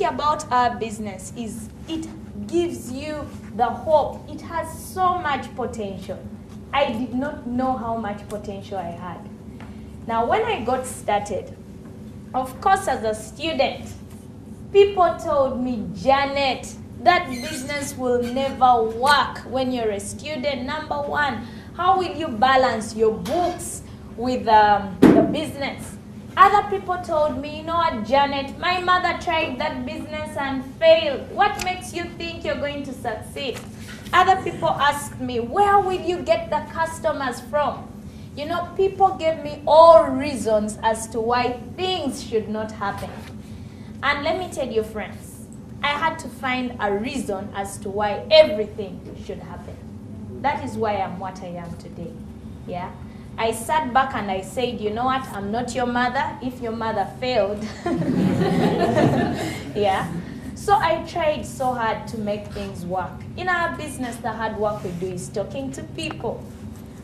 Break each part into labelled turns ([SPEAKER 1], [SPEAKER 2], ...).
[SPEAKER 1] About our business is it gives you the hope. It has so much potential. I did not know how much potential I had. Now, when I got started, of course, as a student, people told me, Janet, that business will never work when you're a student. Number one, how will you balance your books with the business? Other people told me, you know what, Janet, my mother tried that business and failed. What makes you think you're going to succeed? Other people asked me, where will you get the customers from? You know, people gave me all reasons as to why things should not happen. And let me tell you, friends, I had to find a reason as to why everything should happen. That is why I'm what I am today. Yeah? I sat back and I said, you know what, I'm not your mother if your mother failed. Yeah? So I tried so hard to make things work. In our business, the hard work we do is talking to people.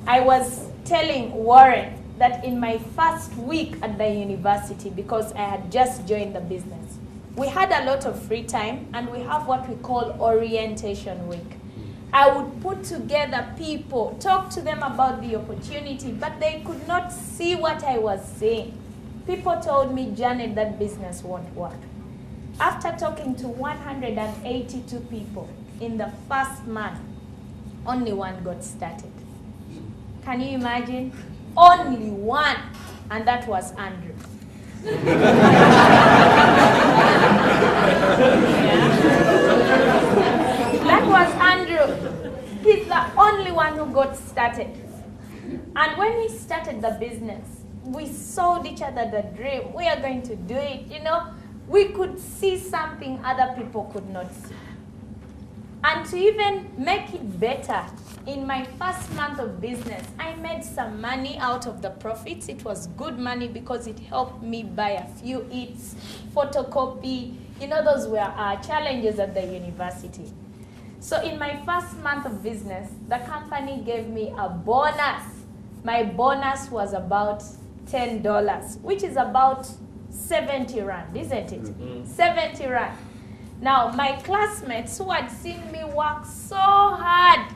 [SPEAKER 1] I was telling Warren that in my first week at the university, because I had just joined the business, we had a lot of free time and we have what we call orientation week. I would put together people, talk to them about the opportunity, but they could not see what I was saying. People told me, Janet, that business won't work. After talking to 182 people in the first month, only one got started. Can you imagine? Only one, and that was Andrew. That was Andrew. He's the only one who got started. And when we started the business, we sold each other the dream. We are going to do it, you know. We could see something other people could not see. And to even make it better, in my first month of business, I made some money out of the profits. It was good money because it helped me buy a few eats, photocopy. You know, those were our challenges at the university. So in my first month of business, the company gave me a bonus. My bonus was about $10, which is about 70 rand, isn't it? Mm-hmm. 70 rand. Now, my classmates who had seen me work so hard,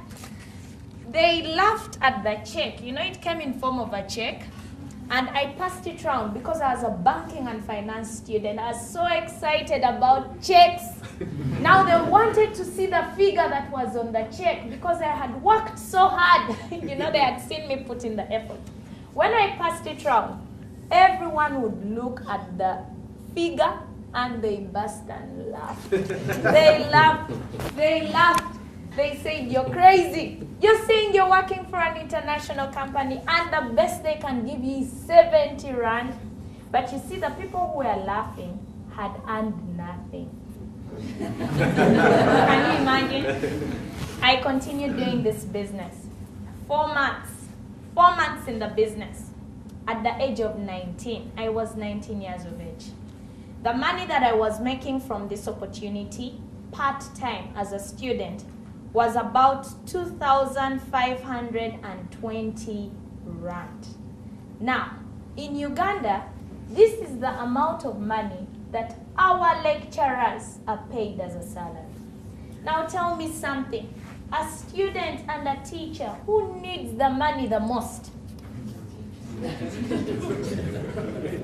[SPEAKER 1] they laughed at the check. You know, it came in form of a check. And I passed it around because I was a banking and finance student. I was so excited about checks. Now they wanted to see the figure that was on the check because I had worked so hard. You know, they had seen me put in the effort. When I passed it around, everyone would look at the figure and they burst and laughed. They laughed. They laughed. They said, you're crazy. You're saying you're working for an international company and the best they can give you is 70 rand. But you see, the people who were laughing had earned nothing. Can you imagine? I continued doing this business. 4 months. 4 months in the business. At the age of 19, I was 19 years of age. The money that I was making from this opportunity, part-time as a student, was about 2,520 rand. Now, in Uganda, this is the amount of money that our lecturers are paid as a salary. Now tell me something. A student and a teacher, who needs the money the most?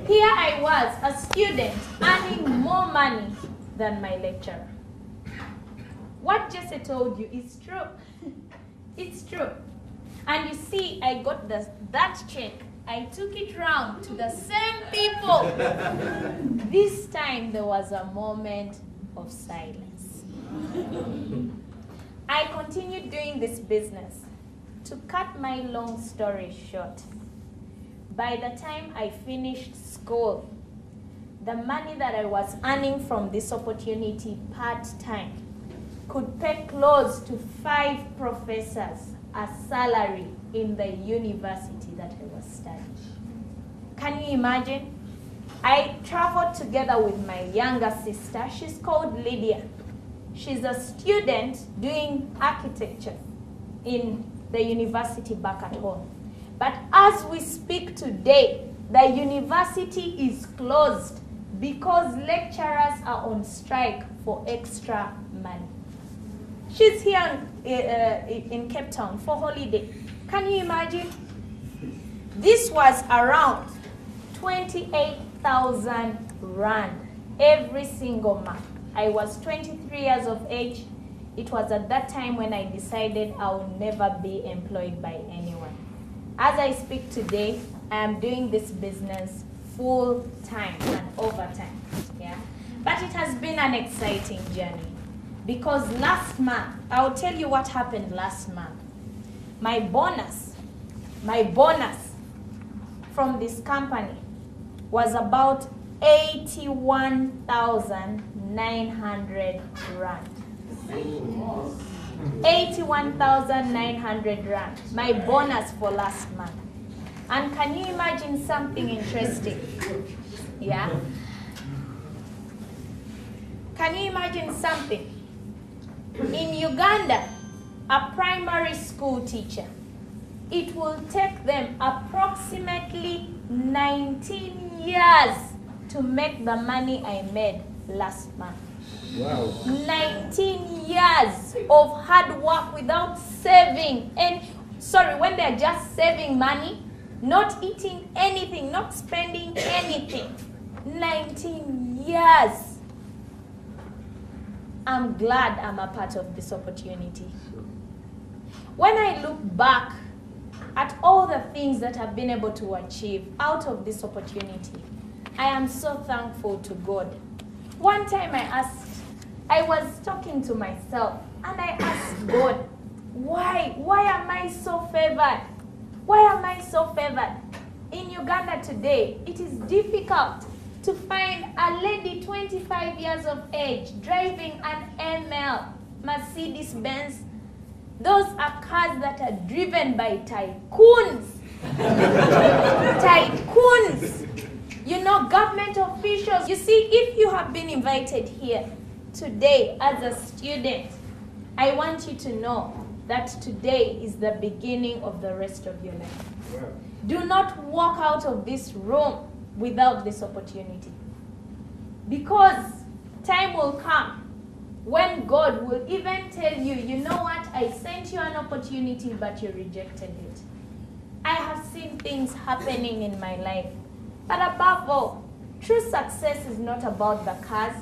[SPEAKER 1] Here I was, a student, earning more money than my lecturer. What Jesse told you is true. It's true. And you see, I got that check. I took it round to the same people. This time there was a moment of silence. I continued doing this business. To cut my long story short, by the time I finished school, the money that I was earning from this opportunity part-time could pay close to 5 professors a salary in the university that I was studying. Can you imagine? I traveled together with my younger sister. She's called Lydia. She's a student doing architecture in the university back at home. But as we speak today, the university is closed. because lecturers are on strike for extra money. She's here in Cape Town for holiday. Can you imagine? This was around 28,000 rand every single month. I was 23 years of age. It was at that time when I decided I will never be employed by anyone. As I speak today, I am doing this business full time and overtime. Yeah? But it has been an exciting journey because last month, I will tell you what happened last month. My bonus from this company was about 81,900 rand. 81,900 rand, my bonus for last month. And can you imagine something interesting? Yeah? Can you imagine something? In Uganda, a primary school teacher, it will take them approximately 19 years to make the money I made last month.
[SPEAKER 2] Wow.
[SPEAKER 1] 19 years of hard work without saving. And sorry, when they're just saving money, not eating anything, not spending anything. 19 years. I'm glad I'm a part of this opportunity. When I look back at all the things that I've been able to achieve out of this opportunity, I am so thankful to God. One time I was talking to myself and I asked God, why am I so favored? Why am I so favored? In Uganda today, it is difficult to find a lady 25 years of age driving an ML, Mercedes-Benz. Those are cars that are driven by tycoons. Tycoons. You know, government officials. You see, if you have been invited here today as a student, I want you to know that today is the beginning of the rest of your life.
[SPEAKER 2] Wow.
[SPEAKER 1] Do not walk out of this room without this opportunity. Because time will come when God will even tell you, you know what, I sent you an opportunity, but you rejected it. I have seen things happening in my life. But above all, true success is not about the cars.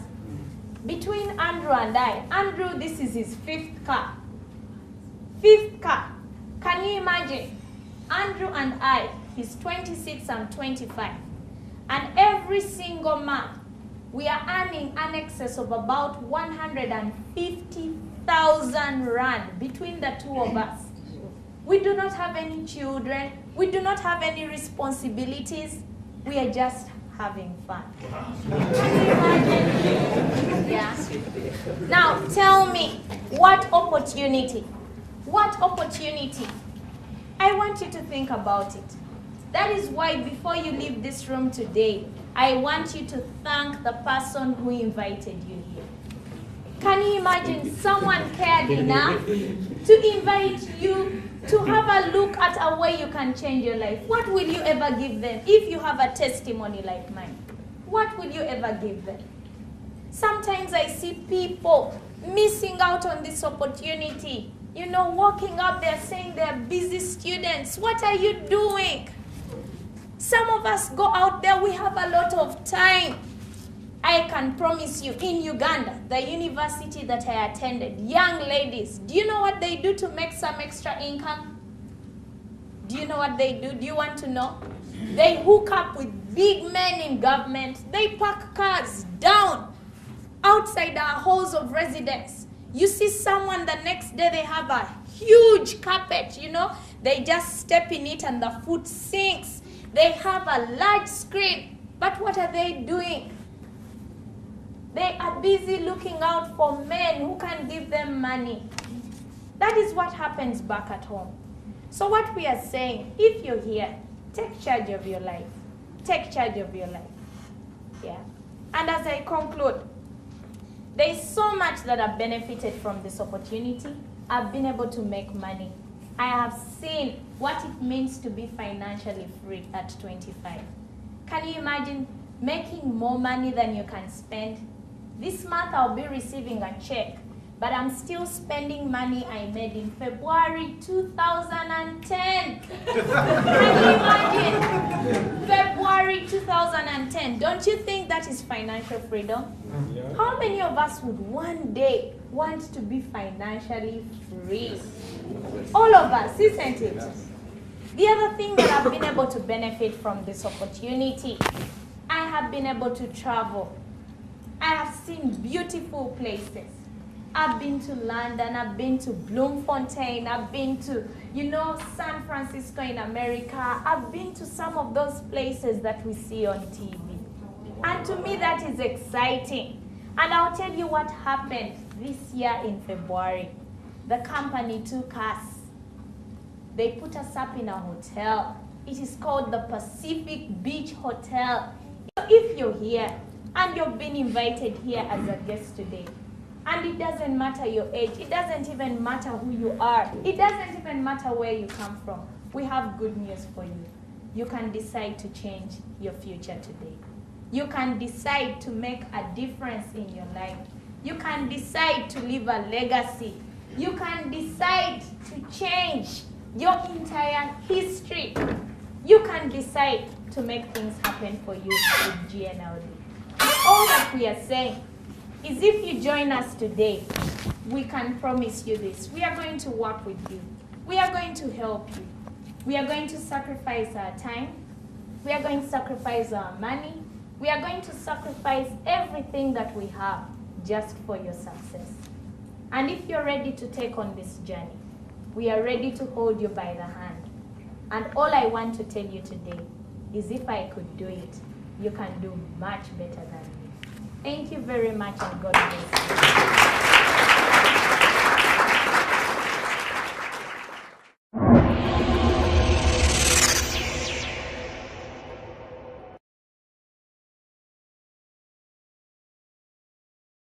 [SPEAKER 1] Between Andrew and I, Andrew, this is his fifth car. Fifth car. Can you imagine? Andrew and I, he's 26 and 25. And every single month, we are earning an excess of about 150,000 rand between the two of us. We do not have any children. We do not have any responsibilities. We are just having fun. Can you imagine? Yeah. Now tell me, what opportunity? What opportunity? I want you to think about it. That is why before you leave this room today, I want you to thank the person who invited you here. Can you imagine someone cared enough to invite you to have a look at a way you can change your life? What will you ever give them if you have a testimony like mine? What will you ever give them? Sometimes I see people missing out on this opportunity. You know, walking up there saying they're busy students. What are you doing? Some of us go out there, we have a lot of time. I can promise you, in Uganda, the university that I attended, young ladies, do you know what they do to make some extra income? Do you know what they do? Do you want to know? They hook up with big men in government. They park cars down outside our halls of residence. You see someone, the next day they have a huge carpet, you know. They just step in it and the food sinks. They have a large screen. But what are they doing? They are busy looking out for men who can give them money. That is what happens back at home. So what we are saying, if you're here, take charge of your life. Take charge of your life. Yeah. And as I conclude, there is so much that I've benefited from this opportunity. I've been able to make money. I have seen what it means to be financially free at 25. Can you imagine making more money than you can spend. This month I'll be receiving a check, but I'm still spending money I made in February 2010. Can you imagine? February 2010. Don't you think that is financial freedom?
[SPEAKER 2] Yeah.
[SPEAKER 1] How many of us would one day want to be financially free? All of us, isn't it? The other thing that I've been able to benefit from this opportunity, I have been able to travel. I have seen beautiful places. I've been to London, I've been to Bloemfontein, I've been to, San Francisco in America. I've been to some of those places that we see on TV. And to me, that is exciting. And I'll tell you what happened this year in February. The company took us. They put us up in a hotel. It is called the Pacific Beach Hotel. If you're here and you've been invited here as a guest today, and it doesn't matter your age, it doesn't even matter who you are, it doesn't even matter where you come from, we have good news for you. You can decide to change your future today. You can decide to make a difference in your life. You can decide to leave a legacy. You can decide to change your entire history. You can decide to make things happen for you with GNLD. All that we are saying is if you join us today, we can promise you this. We are going to work with you. We are going to help you. We are going to sacrifice our time. We are going to sacrifice our money. We are going to sacrifice everything that we have just for your success. And if you're ready to take on this journey, we are ready to hold you by the hand. And all I want to tell you today is if I could do it, you can do much better than me. Thank you very much, and God bless you.